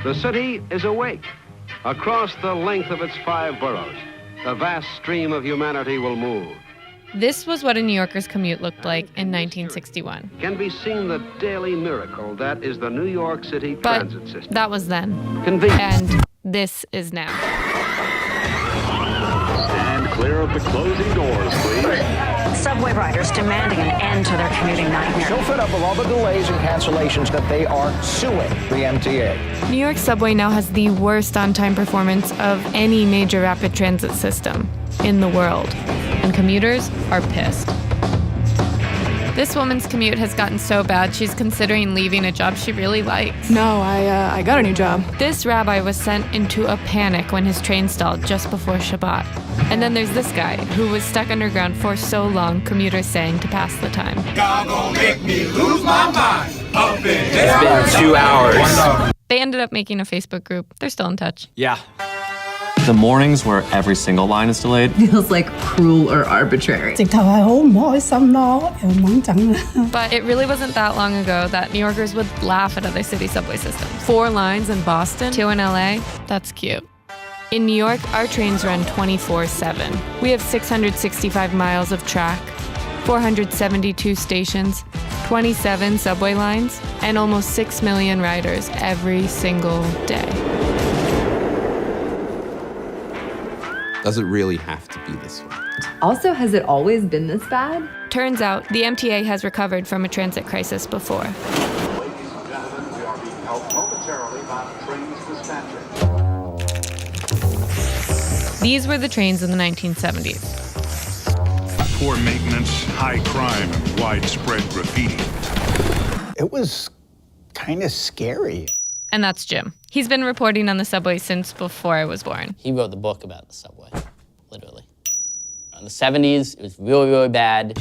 The city is awake. Across the length of its 5 boroughs, a vast stream of humanity will move. This was what a New Yorker's commute looked like in 1961. Can be seen the daily miracle that is the New York City But transit system. that was then. Convenient. And this is now. Stand clear of the closing doors, please. Subway riders demanding an end to their commuting nightmare. So fed up with all the delays and cancellations that they are suing the MTA. New York subway now has the worst on-time performance of any major rapid transit system in the world, and commuters are pissed. This woman's commute has gotten so bad she's considering leaving a job she really likes. No, I got a new job. This rabbi was sent into a panic when his train stalled just before Shabbat. And then there's this guy who was stuck underground for so long, commuters saying to pass the time. God gonna make me lose my mind up in here. It's been 2 hours. They ended up making a Facebook group. They're still in touch. Yeah. The mornings where every single line is delayed feels like cruel or arbitrary. But it really wasn't that long ago that New Yorkers would laugh at other city subway systems. 4 lines in Boston, 2 in LA, that's cute. In New York, our trains run 24/7. We have 665 miles of track, 472 stations, 27 subway lines, and almost 6 million riders every single day. Does it really have to be this way? Also, has it always been this bad? Turns out, the MTA has recovered from a transit crisis before. Ladies and gentlemen, we are being helped momentarily by the train's dispatcher. These were the trains in the 1970s. Poor maintenance, high crime, and widespread graffiti. It was kind of scary. And that's Jim. He's been reporting on the subway since before I was born. He wrote the book about the subway, literally. In the 70s, it was really, really bad.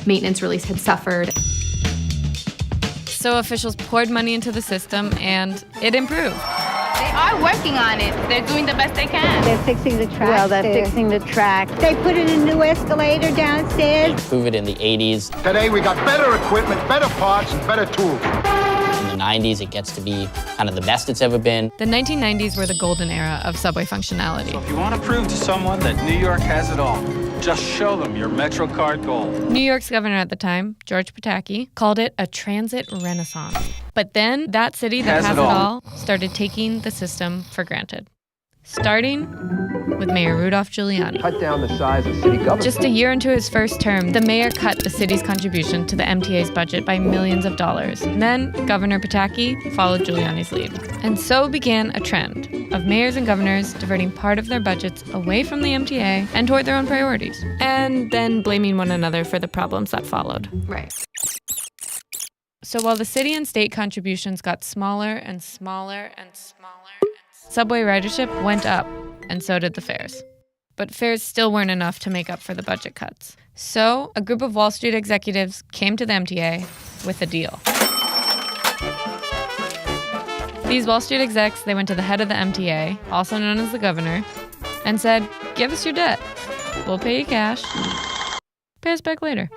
Maintenance really had suffered. So officials poured money into the system and it improved. They are working on it. They're doing the best they can. They're fixing the track. Well, they're fixing the track. They put in a new escalator downstairs. They improved it in the 80s. Today we got better equipment, better parts, and better tools. In the 90s, it gets to be kind of the best it's ever been. The 1990s were the golden era of subway functionality. So if you want to prove to someone that New York has it all, just show them your MetroCard Gold. New York's governor at the time, George Pataki, called it a transit renaissance. But then that city that has it all started taking the system for granted. Starting with Mayor Rudolph Giuliani. Cut down the size of city government. Just a year into his first term, the mayor cut the city's contribution to the MTA's budget by millions of dollars. And then Governor Pataki followed Giuliani's lead. And so began a trend of mayors and governors diverting part of their budgets away from the MTA and toward their own priorities. And then blaming one another for the problems that followed. Right. So while the city and state contributions got smaller and smaller and smaller, subway ridership went up, and so did the fares. But fares still weren't enough to make up for the budget cuts. So a group of Wall Street executives came to the MTA with a deal. These Wall Street execs, they went to the head of the MTA, also known as the governor, and said, "Give us your debt. We'll pay you cash. Pay us back later."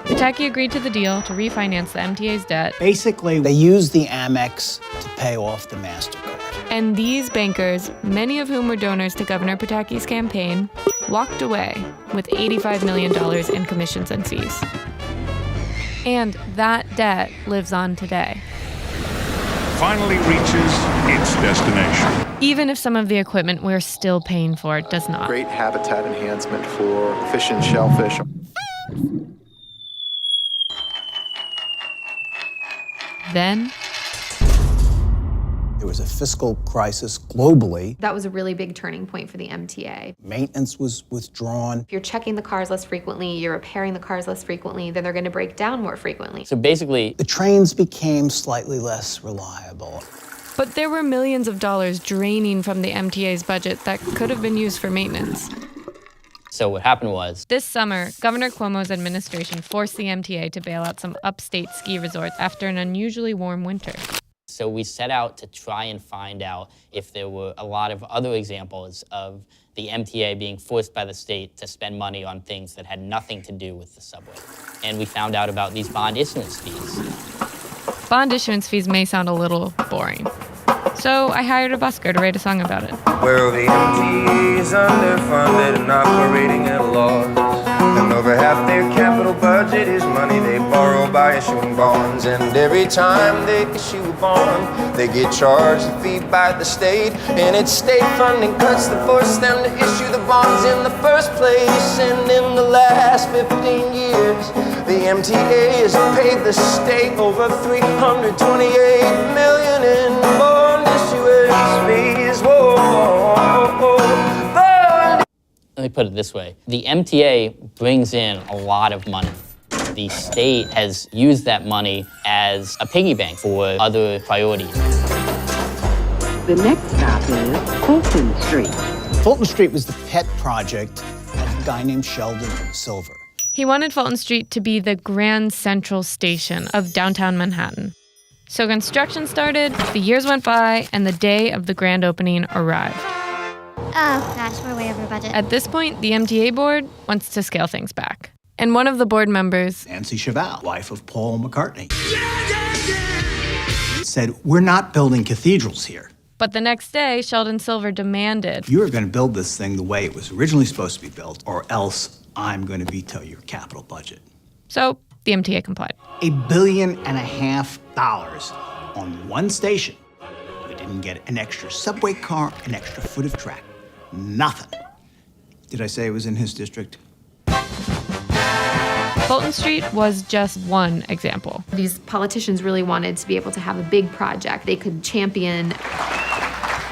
Pataki agreed to the deal to refinance the MTA's debt. Basically, they used the Amex to pay off the MasterCard. And these bankers, many of whom were donors to Governor Pataki's campaign, walked away with $85 million in commissions and fees. And that debt lives on today. Finally reaches its destination. Even if some of the equipment we're still paying for does not. Great habitat enhancement for fish and shellfish. Then there was a fiscal crisis globally. That was a really big turning point for the MTA. Maintenance was withdrawn. If you're checking the cars less frequently, you're repairing the cars less frequently, then they're going to break down more frequently. So basically, the trains became slightly less reliable. But there were millions of dollars draining from the MTA's budget that could have been used for maintenance. So what happened was, this summer, Governor Cuomo's administration forced the MTA to bail out some upstate ski resorts after an unusually warm winter. So we set out to try and find out if there were a lot of other examples of the MTA being forced by the state to spend money on things that had nothing to do with the subway. And we found out about these bond issuance fees. bond issuance fees may sound a little boring. So I hired a busker to write a song about it. Well, the MTA is underfunded and operating at a loss. And over half their capital budget is money they borrow by issuing bonds. And every time they issue a bond, they get charged a fee by the state. And it's state funding cuts that force them to issue the bonds in the first place. And in the last 15 years, the MTA has paid the state over $328 million in bond issuance fees. Whoa, whoa, whoa. Let me put it this way. The MTA brings in a lot of money. The state has used that money as a piggy bank for other priorities. The next stop is Fulton Street. Fulton Street was the pet project of a guy named Sheldon Silver. He wanted Fulton Street to be the Grand Central Station of downtown Manhattan. So construction started, the years went by, and the day of the grand opening arrived. Oh, gosh, we're way over budget. At this point, the MTA board wants to scale things back. And one of the board members, Nancy Cheval, wife of Paul McCartney, said, we're not building cathedrals here. But the next day, Sheldon Silver demanded, you are going to build this thing the way it was originally supposed to be built, or else I'm going to veto your capital budget. So the MTA complied. $1.5 billion on one station. We didn't get an extra subway car, an extra foot of track. Nothing. Did I say it was in his district? Fulton Street was just one example. These politicians really wanted to be able to have a big project. They could champion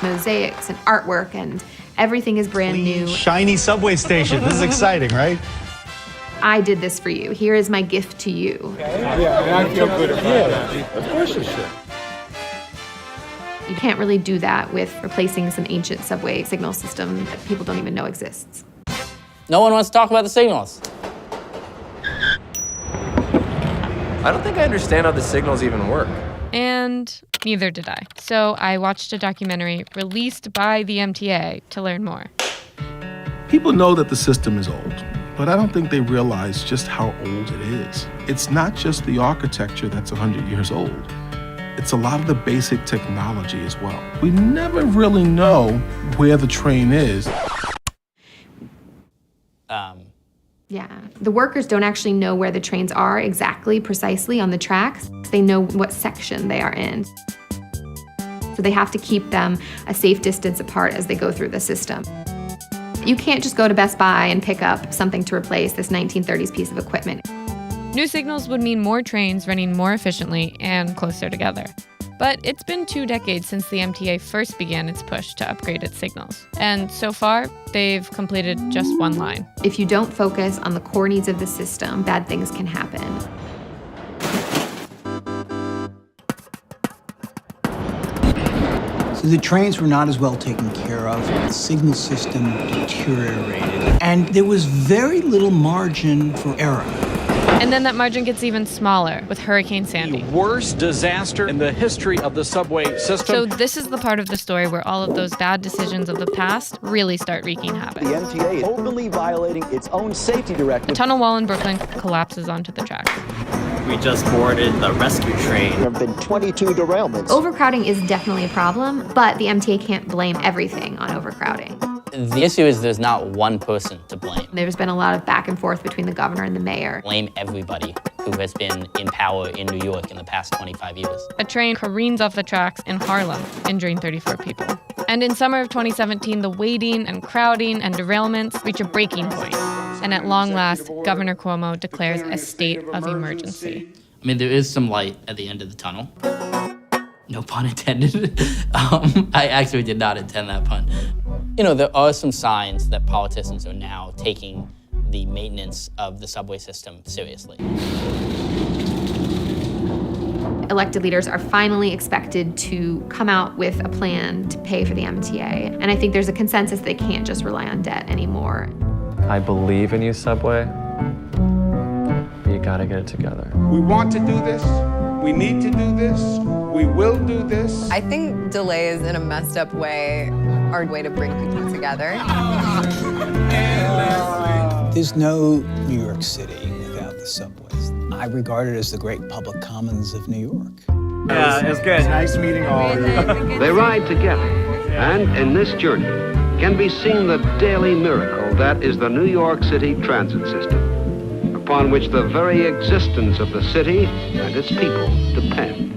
mosaics and artwork, and everything is brand new. Shiny subway station. This is exciting, right? I did this for you. Here is my gift to you. Okay. Yeah, and I feel good about that. Of course you should. You can't really do that with replacing some ancient subway signal system that people don't even know exists. No one wants to talk about the signals. I don't think I understand how the signals even work. And neither did I. So I watched a documentary released by the MTA to learn more. People know that the system is old, but I don't think they realize just how old it is. It's not just the architecture that's 100 years old. It's a lot of the basic technology as well. We never really know where the train is. Yeah. The workers don't actually know where the trains are exactly, precisely on the tracks. They know what section they are in. So they have to keep them a safe distance apart as they go through the system. You can't just go to Best Buy and pick up something to replace this 1930s piece of equipment. New signals would mean more trains running more efficiently and closer together. But it's been 2 decades since the MTA first began its push to upgrade its signals. And so far, they've completed just one line. If you don't focus on the core needs of the system, bad things can happen. So the trains were not as well taken care of, the signal system deteriorated, and there was very little margin for error. And then that margin gets even smaller with Hurricane Sandy. The worst disaster in the history of the subway system. So this is the part of the story where all of those bad decisions of the past really start wreaking havoc. The MTA is openly violating its own safety directive. A tunnel wall in Brooklyn collapses onto the tracks. We just boarded the rescue train. There have been 22 derailments. Overcrowding is definitely a problem, but the MTA can't blame everything on overcrowding. The issue is there's not one person to blame. There's been a lot of back and forth between the governor and the mayor. Blame everybody who has been in power in New York in the past 25 years. A train careens off the tracks in Harlem, injuring 34 people. And in summer of 2017, the waiting and crowding and derailments reach a breaking point. And at long last, Governor Cuomo declares a state of emergency. I mean, there is some light at the end of the tunnel. No pun intended. I actually did not intend that pun. You know, there are some signs that politicians are now taking the maintenance of the subway system seriously. Elected leaders are finally expected to come out with a plan to pay for the MTA. And I think there's a consensus they can't just rely on debt anymore. I believe in you, Subway. You gotta get it together. We want to do this. We need to do this. We will do this. I think delays in a messed up way are a way to bring people together. There's no New York City without the subways. I regard it as the great public commons of New York. Yeah, it was good. Nice meeting all of you. They ride together, and in this journey can be seen the daily miracle that is the New York City transit system, upon which the very existence of the city and its people depend.